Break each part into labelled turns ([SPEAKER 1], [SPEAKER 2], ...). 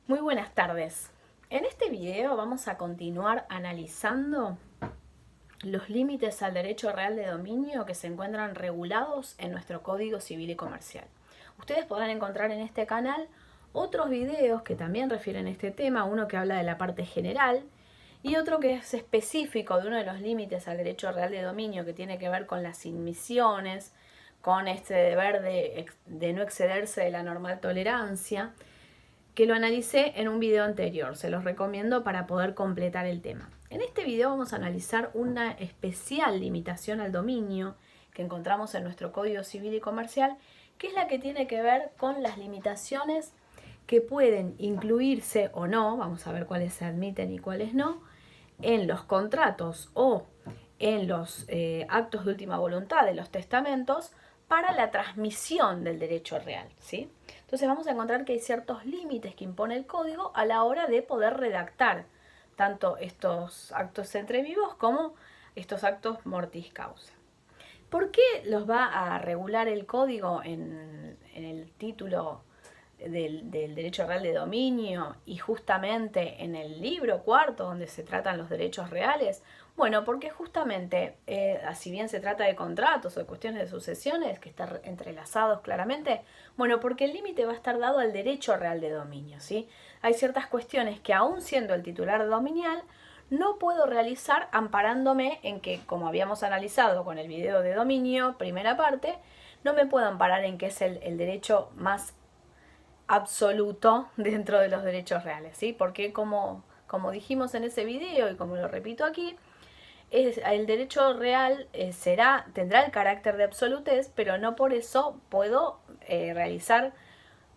[SPEAKER 1] Muy buenas tardes. En este video vamos a continuar analizando los límites al derecho real de dominio que se encuentran regulados en nuestro Código Civil y Comercial. Ustedes podrán encontrar en este canal otros videos que también refieren a este tema, uno que habla de la parte general y otro que es específico de uno de los límites al derecho real de dominio que tiene que ver con las inmisiones, con este deber de no excederse de la normal tolerancia, que lo analicé en un video anterior, se los recomiendo para poder completar el tema. En este video vamos a analizar una especial limitación al dominio que encontramos en nuestro Código Civil y Comercial, que es la que tiene que ver con las limitaciones que pueden incluirse o no, vamos a ver cuáles se admiten y cuáles no, en los contratos o en los actos de última voluntad de los testamentos para la transmisión del derecho real, ¿sí? Entonces vamos a encontrar que hay ciertos límites que impone el código a la hora de poder redactar tanto estos actos entre vivos como estos actos mortis causa. ¿Por qué los va a regular el código en el título del derecho real de dominio y justamente en el libro cuarto donde se tratan los derechos reales? Bueno, porque justamente, si bien se trata de contratos o de cuestiones de sucesiones que están entrelazados claramente, bueno, porque el límite va a estar dado al derecho real de dominio, ¿sí? Hay ciertas cuestiones que aún siendo el titular dominial, no puedo realizar amparándome en que, como habíamos analizado con el video de dominio, primera parte, no me puedo amparar en que es el derecho más absoluto dentro de los derechos reales, ¿sí? Porque como dijimos en ese video y como lo repito aquí, el derecho real tendrá el carácter de absolutez, pero no por eso puedo realizar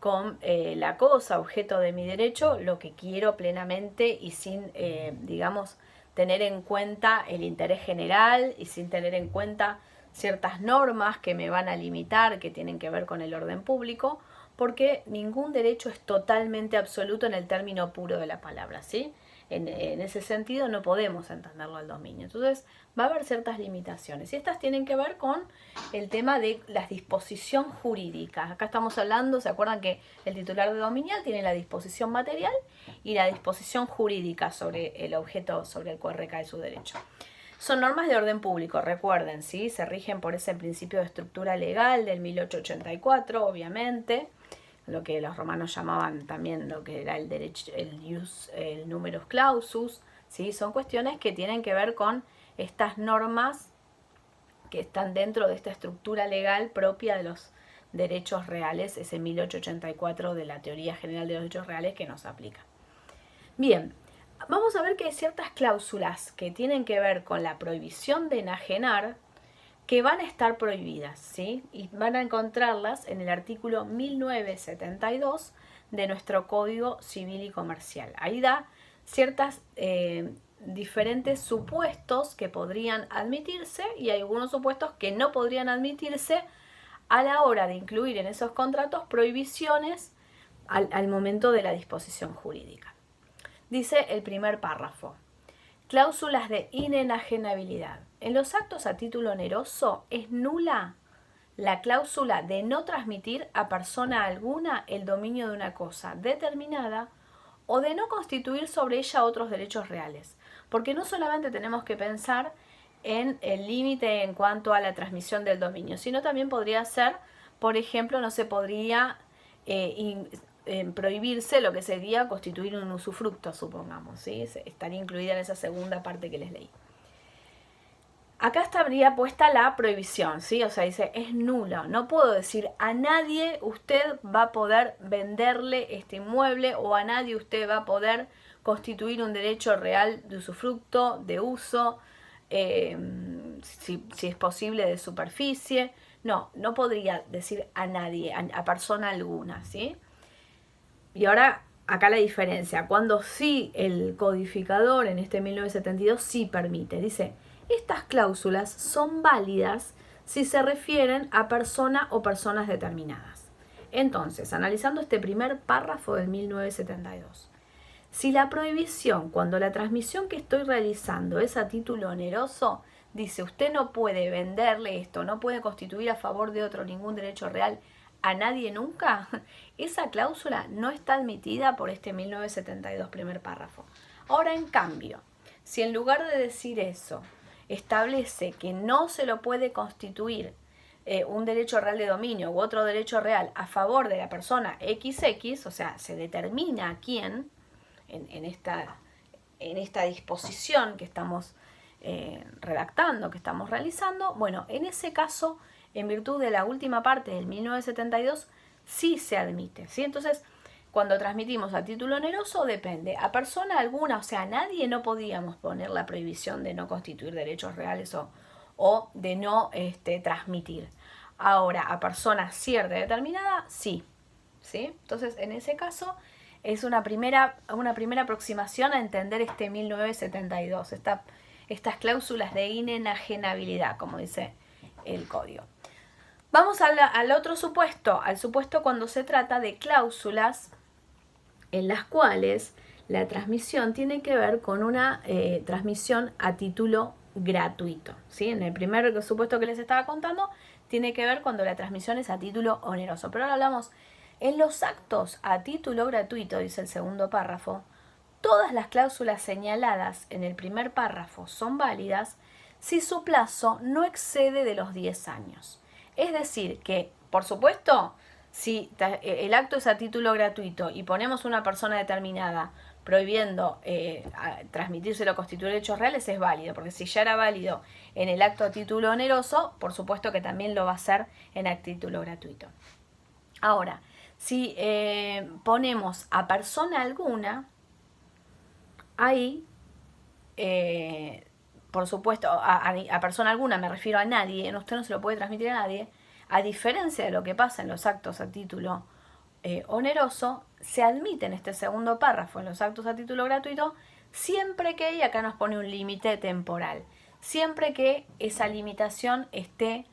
[SPEAKER 1] con la cosa, objeto de mi derecho, lo que quiero plenamente y sin, digamos, tener en cuenta el interés general y sin tener en cuenta ciertas normas que me van a limitar, que tienen que ver con el orden público, porque ningún derecho es totalmente absoluto en el término puro de la palabra, ¿sí? En ese sentido no podemos entenderlo al dominio. Entonces va a haber ciertas limitaciones y estas tienen que ver con el tema de la disposición jurídica. Acá estamos hablando, ¿se acuerdan que el titular de dominial tiene la disposición material y la disposición jurídica sobre el objeto sobre el cual recae su derecho? Son normas de orden público, recuerden, ¿sí? Se rigen por ese principio de estructura legal del 1884, obviamente, lo que los romanos llamaban también lo que era el derecho, el numerus clausus, ¿sí? Son cuestiones que tienen que ver con estas normas que están dentro de esta estructura legal propia de los derechos reales, ese 1884 de la Teoría General de los Derechos Reales que nos aplica. Bien, vamos a ver que hay ciertas cláusulas que tienen que ver con la prohibición de enajenar que van a estar prohibidas, ¿sí? Y van a encontrarlas en el artículo 1972 de nuestro Código Civil y Comercial. Ahí da ciertas diferentes supuestos que podrían admitirse y hay algunos supuestos que no podrían admitirse a la hora de incluir en esos contratos prohibiciones al momento de la disposición jurídica. Dice el primer párrafo: cláusulas de inenajenabilidad. En los actos a título oneroso es nula la cláusula de no transmitir a persona alguna el dominio de una cosa determinada o de no constituir sobre ella otros derechos reales. Porque no solamente tenemos que pensar en el límite en cuanto a la transmisión del dominio, sino también podría ser, por ejemplo, no se podría prohibirse lo que sería constituir un usufructo, supongamos, ¿sí? Estaría incluida en esa segunda parte que les leí. Acá estaría puesta la prohibición, ¿sí? O sea, dice, es nula. No puedo decir a nadie usted va a poder venderle este inmueble o a nadie usted va a poder constituir un derecho real de usufructo, de uso, si es posible de superficie. No podría decir a nadie, a persona alguna, ¿sí? Y ahora, acá la diferencia, cuando sí el codificador en este 1972 sí permite, dice, estas cláusulas son válidas si se refieren a persona o personas determinadas. Entonces, analizando este primer párrafo del 1972, si la prohibición, cuando la transmisión que estoy realizando es a título oneroso, dice usted no puede venderle esto, no puede constituir a favor de otro ningún derecho real a nadie nunca, esa cláusula no está admitida por este 1972 primer párrafo. Ahora, en cambio, si en lugar de decir eso, establece que no se lo puede constituir un derecho real de dominio u otro derecho real a favor de la persona XX, o sea, se determina a quién en esta disposición que estamos redactando, que estamos realizando, bueno, en ese caso, en virtud de la última parte del 1972, sí se admite, ¿sí? Entonces, cuando transmitimos a título oneroso, depende. A persona alguna, o sea, a nadie no podíamos poner la prohibición de no constituir derechos reales o de no transmitir. Ahora, a persona cierta y determinada, sí. ¿Sí? Entonces, en ese caso, es una primera aproximación a entender este 1972, estas cláusulas de inenajenabilidad, como dice el código. Vamos al otro supuesto, al supuesto cuando se trata de cláusulas en las cuales la transmisión tiene que ver con una transmisión a título gratuito, ¿sí? En el primer supuesto que les estaba contando, tiene que ver cuando la transmisión es a título oneroso. Pero ahora hablamos en los actos a título gratuito, dice el segundo párrafo, todas las cláusulas señaladas en el primer párrafo son válidas si su plazo no excede de los 10 años. Es decir, que, por supuesto, si el acto es a título gratuito y ponemos una persona determinada prohibiendo transmitírselo o constituir hechos reales, es válido, porque si ya era válido en el acto a título oneroso, por supuesto que también lo va a hacer en a título gratuito. Ahora, si ponemos a persona alguna, ahí, por supuesto, a persona alguna me refiero a nadie, usted no se lo puede transmitir a nadie, a diferencia de lo que pasa en los actos a título oneroso, se admite en este segundo párrafo, en los actos a título gratuito, siempre que, y acá nos pone un límite temporal, siempre que esa limitación esté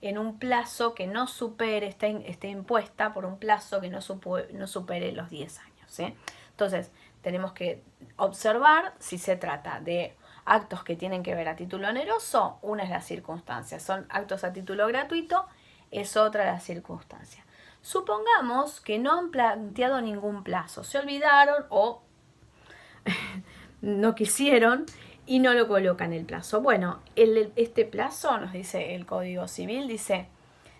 [SPEAKER 1] en un plazo que no supere, esté impuesta por un plazo que no supere los 10 años. ¿Sí? Entonces, tenemos que observar si se trata de actos que tienen que ver a título oneroso, una es la circunstancia, son actos a título gratuito, es otra la circunstancia. Supongamos que no han planteado ningún plazo, se olvidaron o no quisieron y no lo colocan el plazo. Bueno, este plazo, nos dice el Código Civil, dice,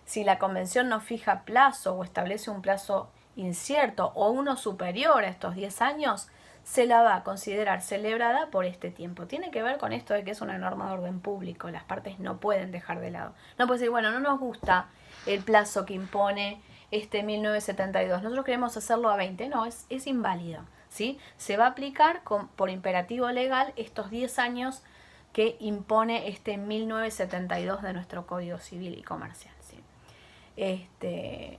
[SPEAKER 1] si la convención no fija plazo o establece un plazo incierto o uno superior a estos 10 años, se la va a considerar celebrada por este tiempo. Tiene que ver con esto de que es una norma de orden público, las partes no pueden dejar de lado. No puede decir, bueno, no nos gusta el plazo que impone este 1972, nosotros queremos hacerlo a 20, no, es inválido, ¿sí? Se va a aplicar por imperativo legal estos 10 años que impone este 1972 de nuestro Código Civil y Comercial, ¿sí?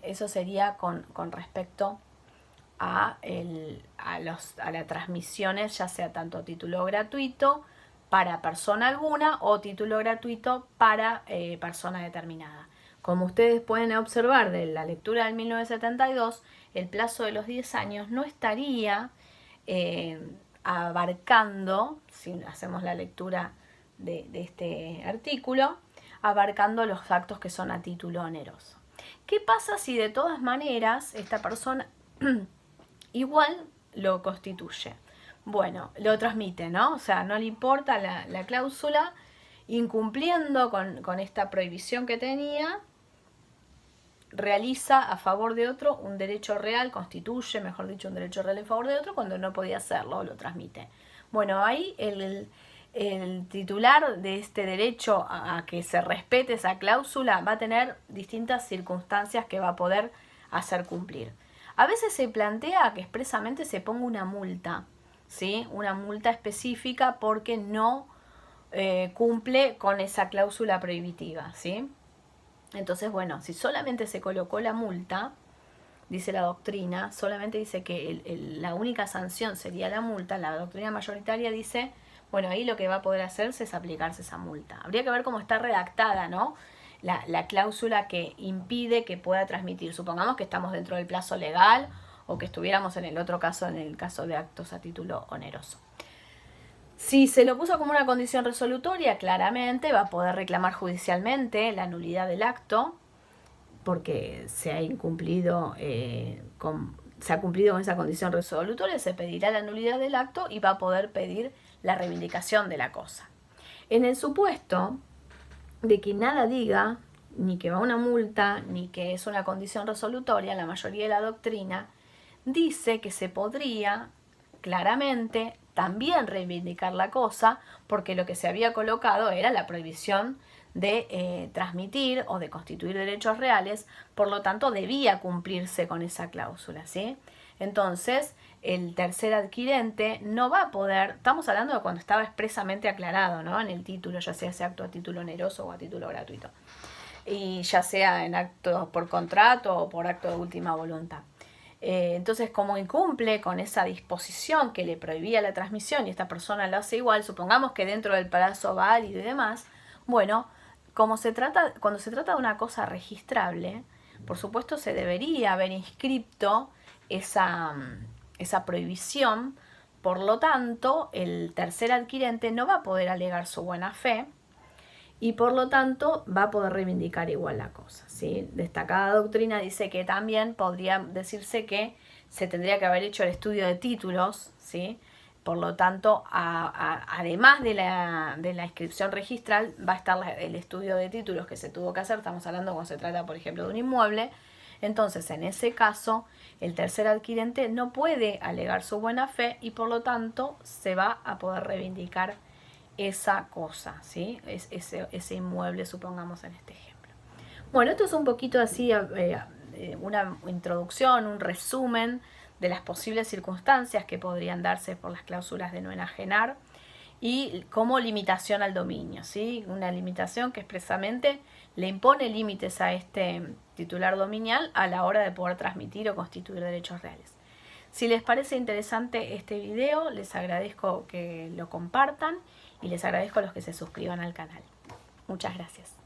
[SPEAKER 1] Eso sería con respecto a las transmisiones, ya sea tanto título gratuito para persona alguna o título gratuito para persona determinada. Como ustedes pueden observar de la lectura del 1972, el plazo de los 10 años no estaría abarcando, si hacemos la lectura de este artículo, abarcando los actos que son a título oneroso. ¿Qué pasa si de todas maneras esta persona igual lo constituye? Bueno, lo transmite, ¿no? O sea, no le importa la cláusula, incumpliendo con esta prohibición que tenía, realiza a favor de otro un derecho real, constituye, mejor dicho, un derecho real en favor de otro cuando no podía hacerlo, lo transmite. Bueno, ahí el titular de este derecho a que se respete esa cláusula va a tener distintas circunstancias que va a poder hacer cumplir. A veces se plantea que expresamente se ponga una multa, ¿sí? Una multa específica porque no cumple con esa cláusula prohibitiva, ¿sí? Entonces, bueno, si solamente se colocó la multa, dice la doctrina, solamente dice que la única sanción sería la multa, la doctrina mayoritaria dice, bueno, ahí lo que va a poder hacerse es aplicarse esa multa. Habría que ver cómo está redactada, ¿no? La cláusula que impide que pueda transmitir. Supongamos que estamos dentro del plazo legal o que estuviéramos en el otro caso, en el caso de actos a título oneroso. Si se lo puso como una condición resolutoria, claramente va a poder reclamar judicialmente la nulidad del acto. porque se ha incumplido se ha cumplido con esa condición resolutoria, se pedirá la nulidad del acto y va a poder pedir la reivindicación de la cosa. En el supuesto de que nada diga, ni que va una multa, ni que es una condición resolutoria, la mayoría de la doctrina dice que se podría claramente también reivindicar la cosa, porque lo que se había colocado era la prohibición de transmitir o de constituir derechos reales, por lo tanto debía cumplirse con esa cláusula, ¿sí? Entonces, el tercer adquirente no va a poder, estamos hablando de cuando estaba expresamente aclarado, ¿no?, en el título, ya sea ese acto a título oneroso o a título gratuito, y ya sea en acto por contrato o por acto de última voluntad. Entonces, como incumple con esa disposición que le prohibía la transmisión y esta persona lo hace igual, supongamos que dentro del plazo válido y demás, bueno, cuando se trata de una cosa registrable, por supuesto se debería haber inscripto esa prohibición. Por lo tanto, el tercer adquirente no va a poder alegar su buena fe y por lo tanto va a poder reivindicar igual la cosa, ¿sí? Destacada doctrina dice que también podría decirse que se tendría que haber hecho el estudio de títulos, ¿sí? Por lo tanto, además de la inscripción registral, va a estar el estudio de títulos que se tuvo que hacer. Estamos hablando cuando se trata, por ejemplo, de un inmueble. Entonces, en ese caso, el tercer adquirente no puede alegar su buena fe y por lo tanto se va a poder reivindicar esa cosa, ¿sí? Ese inmueble, supongamos en este ejemplo. Bueno, esto es un poquito así, una introducción, un resumen de las posibles circunstancias que podrían darse por las cláusulas de no enajenar y como limitación al dominio, ¿sí? Una limitación que expresamente le impone límites a este titular dominial a la hora de poder transmitir o constituir derechos reales. Si les parece interesante este video, les agradezco que lo compartan y les agradezco a los que se suscriban al canal. Muchas gracias.